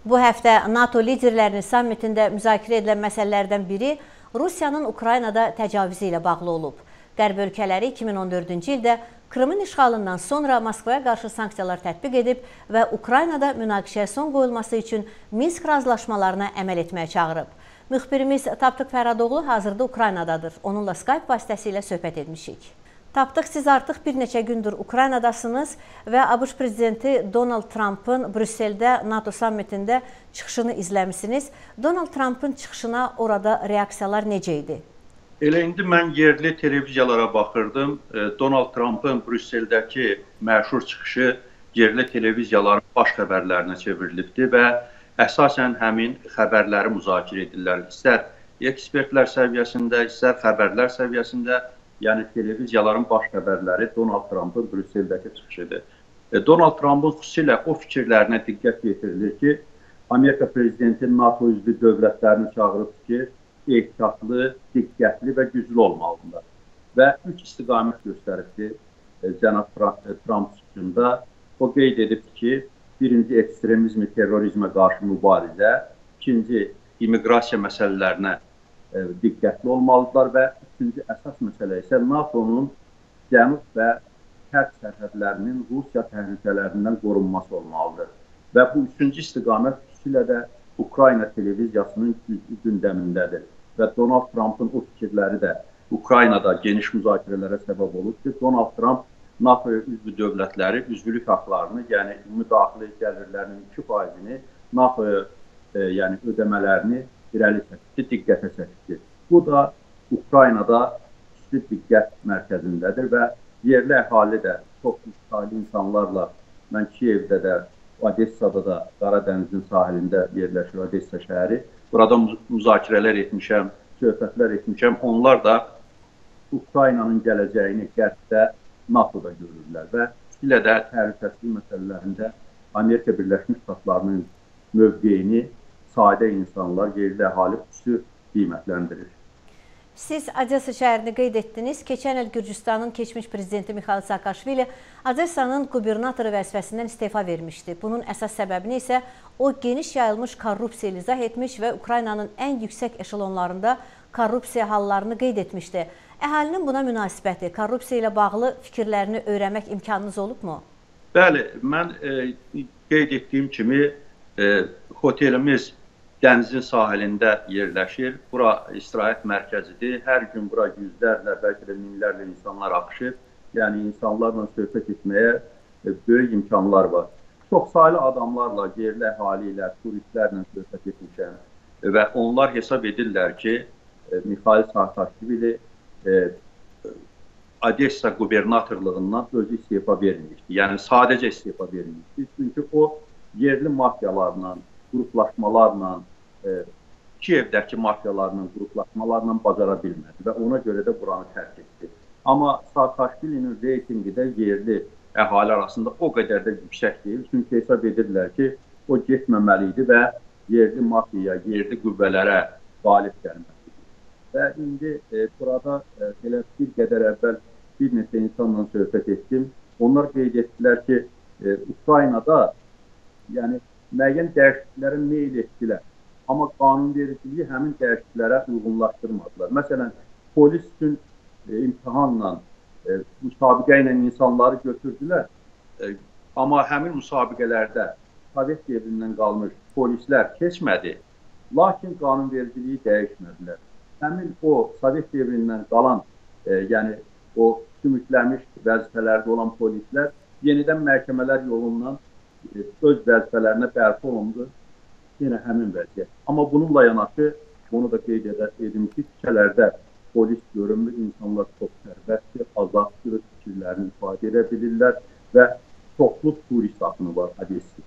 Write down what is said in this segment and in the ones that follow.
Bu həftə NATO liderlərinin sammitində müzakirə edilən məsələlərdən biri Rusiyanın Ukraynada təcavüzü ilə bağlı olub. Qərb ölkələri 2014-cü ildə Krımın işğalından sonra Moskvaya qarşı sanksiyalar tətbiq edib və Ukraynada münaqişəyə son qoyulması üçün Minsk razılaşmalarına əməl etməyə çağırıb. Müxbirimiz Tapdıq Fərhadoğlu hazırda Ukraynadadır. Onunla Skype vasitəsilə söhbət etmişik. Tapdıq, siz artıq bir neçə gündür Ukraynadasınız və ABŞ prezidenti Donald Trump'ın Brüsseldə NATO sammitində çıxışını izləmişsiniz. Donald Trump'ın çıxışına orada reaksiyalar necə idi? Elə indi mən yerli televiziyalara baxırdım. Donald Trump'ın Brüsseldəki məşhur çıxışı yerli televiziyaların baş xəbərlərinə çevrilibdir və əsasən həmin xəbərləri müzakirə edirlər. İstər ekspertlər səviyyəsində, istər xəbərlər səviyyəsində, yəni televiziyaların baş xəbərləri Donald Trump'ın Brüsseldəki çıxışıdır. Donald Trump'ın xüsusilə o fikirlərinə diqqət yetirilir ki, Amerika prezidenti NATO üzvü dövlətlərini çağırıb ki, ehtiyatlı, diqqətli və güclü olmalıdırlar. Və 3 istiqamət göstəribdir cənab Trump çıxışında. O qeyd edib ki, birinci ekstremizmi, terrorizmə qarşı mübarizə, ikinci immiqrasiya məsələlərinə diqqətli olmalıdırlar və üçüncü əsas məsələ isə NATO'nun cənub və şərq sərhədlərinin Rusiya təhlükələrindən qorunması olmalıdır. Və bu üçüncü istiqamət xüsusilə də Ukrayna televiziyasının gündəmindədir. Və Donald Trump'ın o fikirləri də Ukraynada geniş müzakirələrə səbəb olur ki, Donald Trump NATO üzvü dövlətləri üzvülük haqlarını, yəni müdaxilə gəlirlərinin 2%-ni NATO'ya ödəmələrini irəli çəkdi, diqqətə çəkdi. Bu da Ukraynada xüsusi diqqət mərkəzindədir və yerli əhali də çox saylı insanlarla, mən Kiyevdə də, Odessada da, Qara dənizin sahilində yerləşir Odessa şəhəri. Burada müzakirələr etmişəm, söhbətlər etmişəm. Onlar da Ukraynanın gələcəyini qərbdə NATO'da görürlər və xüsusilə də təhlükəsizlik məsələlərində Amerika Birləşmiş Ştatlarının mövqeyini sadə insanlar, yerli əhali xüsusi qiymətləndirir. Siz Odessa şəhərini qeyd etdiniz. Keçən il Gürcüstanın keçmiş prezidenti Mikhail Saakashvili Odessanın qubernatoru vəzifəsindən istefa vermişdi. Bunun əsas səbəbini isə o geniş yayılmış korrupsiya izah etmiş və Ukraynanın ən yüksək eşelonlarında korrupsiya hallarını qeyd etmişdi. Əhalinin buna münasibəti, korrupsiya ilə bağlı fikirlərini öyrənmək imkanınız olubmu? Bəli, mən qeyd etdiyim kimi otelimiz dənizin sahilində yerləşir. Bura istirahət mərkəzidir. Hər gün bura yüzlərlə, bəlkə də minlərlə insanlar axışır. Yəni insanlarla söhbət etməyə böyük imkanlar var. Çox saylı adamlarla, yerli əhali ilə, turistlərlə söhbət etmişəm. Və onlar hesab edirlər ki, Mikhail Saakashvili Odessa qubernatorluğundan özü istefa vermişdi. Yəni sadəcə istefa vermişdi. Çünki o yerli mafiyalarla, qruplaşmalarla, Kiyevdəki mafiyalarla, qruplaşmalarla bacara bilmədi və ona görə də buranı tərk etdi. Amma Saakashvilinin reytingi də yerli əhali arasında o qədər də yüksək deyil. Çünki hesab edirlər ki, o getməməli idi və yerli mafiyaya, yerli qüvvələrə qalib gəlməlidir. Və indi burada elə bir qədər əvvəl bir neçə insanla söhbət etdim. Onlar qeyd etdilər ki, Ukraynada müəyyən dəyişikliklərə meyil etdilər. Amma qanunvericiliyi həmin dəyişikliklərə uyğunlaşdırmadılar. Məsələn, polis üçün imtahanla, müsabiqə ilə insanları götürdülər. Amma həmin müsabiqələrdə Sovet devrindən qalmış polislər keçmədi. Lakin qanunvericiliyi dəyişmədilər. Həmin o Sovet devrindən qalan, yəni o sümükləmiş vəzifələrdə olan polislər yenidən məhkəmələr yolundan öz vəzifələrinə bərpa olundu, yenə həmin vəziyyət. Amma bununla yanaşı, onu da qeyd edim ki, küçələrdə polis görünmür, insanlar çox sərbəstdir, azaddır, fikirlərini ifadə edə bilirlər və çoxlu turist axını var Odessa.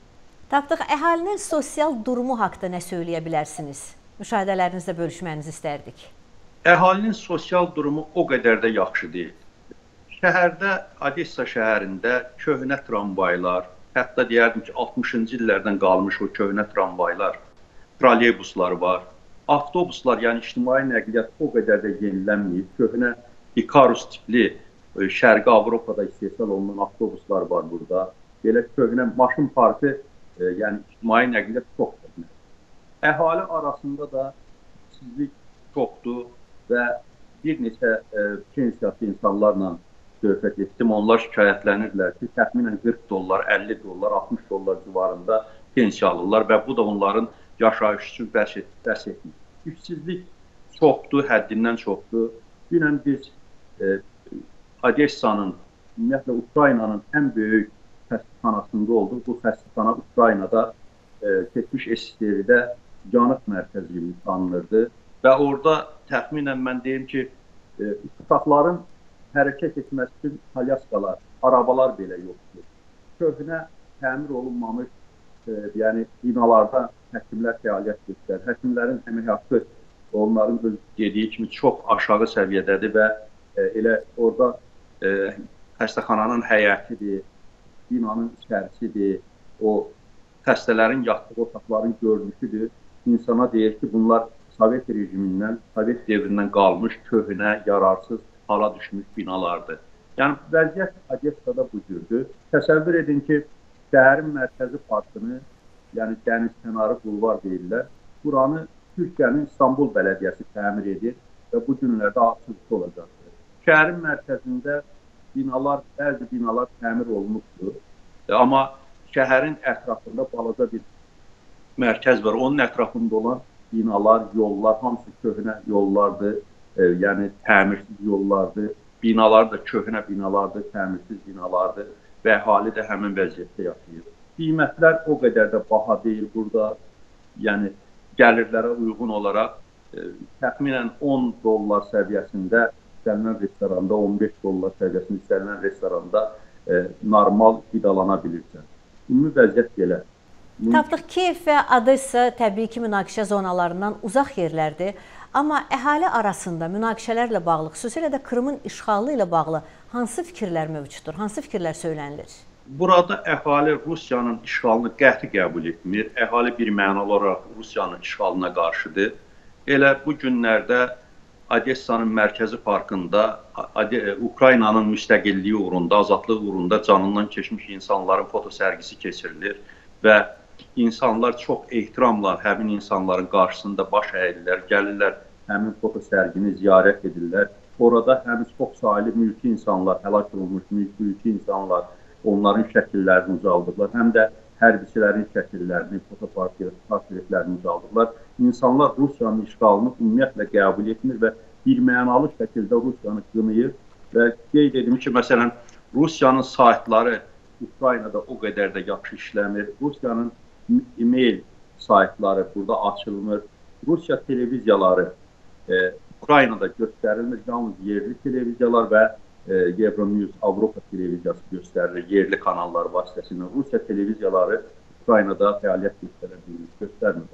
Tapdıq, əhalinin sosial durumu haqda nə söyləyə bilərsiniz? Müşahidələrinizlə bölüşmənizi istərdik. Əhalinin sosial durumu o qədər də yaxşı deyil. Şəhərdə, Odessa şəhərində köhnə tramvaylar, hətta deyərdim ki, 60-cı illərdən qalmış o köhnə tramvaylar, trolleybuslar var. Avtobuslar, yəni ictimai nəqliyyat o qədər də yenilənməyib. Köhnə Ikarus tipli Şərqi Avropada istehsal olunan avtobuslar var burada. Belə köhnə maşın parkı, yəni ictimai nəqliyyat çoxdur. Əhali arasında da işsizlik çoxdur və bir neçə pensiyası insanlarla söhbət etdim. Onlar şikayətlənirlər ki, təxminən 40 dollar, 50 dollar, 60 dollar civarında pensiya alırlar və bu da onların yaşayış üçün bəs etmir. İşsizlik çoxdur, həddindən çoxdur. Dünən biz Odessanın, ümumiyyətlə Ukraynanın ən böyük xəstəxanasında olduq. Bu xəstəxana Ukraynada keçmiş SSR-də yanıq mərkəzi kimi tanınırdı və orada təxminən mən deyim ki, uşaqların hərəkət etməsi üçün kalyaskalar, arabalar belə yoxdur. Köhnə təmir olunmamış yəni binalarda həkimlər fəaliyyət göstərir. Həkimlərin əmək haqqı onların öz dediyi kimi çox aşağı səviyyədədir və elə orada xəstəxananın həyətidir, binanın içərisidir, o xəstələrin yatdığı otaqların görünüşüdür. İnsana deyir ki, bunlar Sovet rejimindən, Sovet devrindən qalmış, köhnə, yararsız hala düşmüş binalardır. Yəni, vəziyyət Odessada bu cürdür. Təsəvvür edin ki, şəhərin mərkəzi parkını, yəni dəniz kənarı bulvar deyirlər, buranı Türkiyənin İstanbul Bələdiyyəsi təmir edir və bu günlərdə açılışı olacaqdır. Şəhərin mərkəzində binalar, bəzi binalar təmir olunmuşdur. Amma şəhərin ətrafında balaca bir mərkəz var. Onun ətrafında olan binalar, yollar, hamısı köhnə yollardır. Yəni təmirsiz yollardır. Binalar da köhnə binalardır, təmirsiz binalardır və əhali də həmin vəziyyətdə yaşayır. Qiymətlər o qədər də baha deyil burada. Yəni gəlirlərə uyğun olaraq təxminən 10 dollar səviyyəsində istənilən restoranda, 15 dollar səviyyəsində istənilən restoranda normal qidalana bilirsən. Ümumi vəziyyət belə. Tapdıq Kiyev və Odessa təbii ki, münaqişə zonalarından uzaq yerlərdir. Amma əhali arasında münaqişələrlə bağlı, xüsusilə də Krımın işğalı ilə bağlı hansı fikirlər mövcuddur, hansı fikirlər söylənilir? Burada əhali Rusiyanın işğalını qəti qəbul etmir. Əhali bir mənalı olaraq Rusiyanın işğalına qarşıdır. Elə bu günlərdə Odessanın mərkəzi parkında Ukraynanın müstəqilliyi uğrunda, azadlığı uğrunda canından keçmiş insanların foto sərgisi keçirilir və insanlar çox ehtiramla həmin insanların qarşısında baş əyirlər, gəlirlər, həmin foto sərgini ziyarət edirlər. Orada həm çox saylı mülki insanlar, həlak olmuş mülki insanlar onların şəkillərini uzaldırlar, həm də hərbiçilərin şəkillərini, fotoportretlərini uzaldırlar. İnsanlar Rusiyanın işğalını ümumiyyətlə qəbul etmir və birmənalı şəkildə Rusiyanı qınayır və qeyd edim ki, məsələn, Rusiyanın saytları Ukraynada o qədər də yaxşı işləmir. Rusiyanın e-mail saytları burada açılmır. Rusiya televiziyaları Ukraynada göstərilmir. Yalnız yerli televiziyalar və Euronews Avropa televiziyası göstərilir, yerli kanallar vasitəsilə. Rusiya televiziyaları Ukraynada fəaliyyət göstərmir.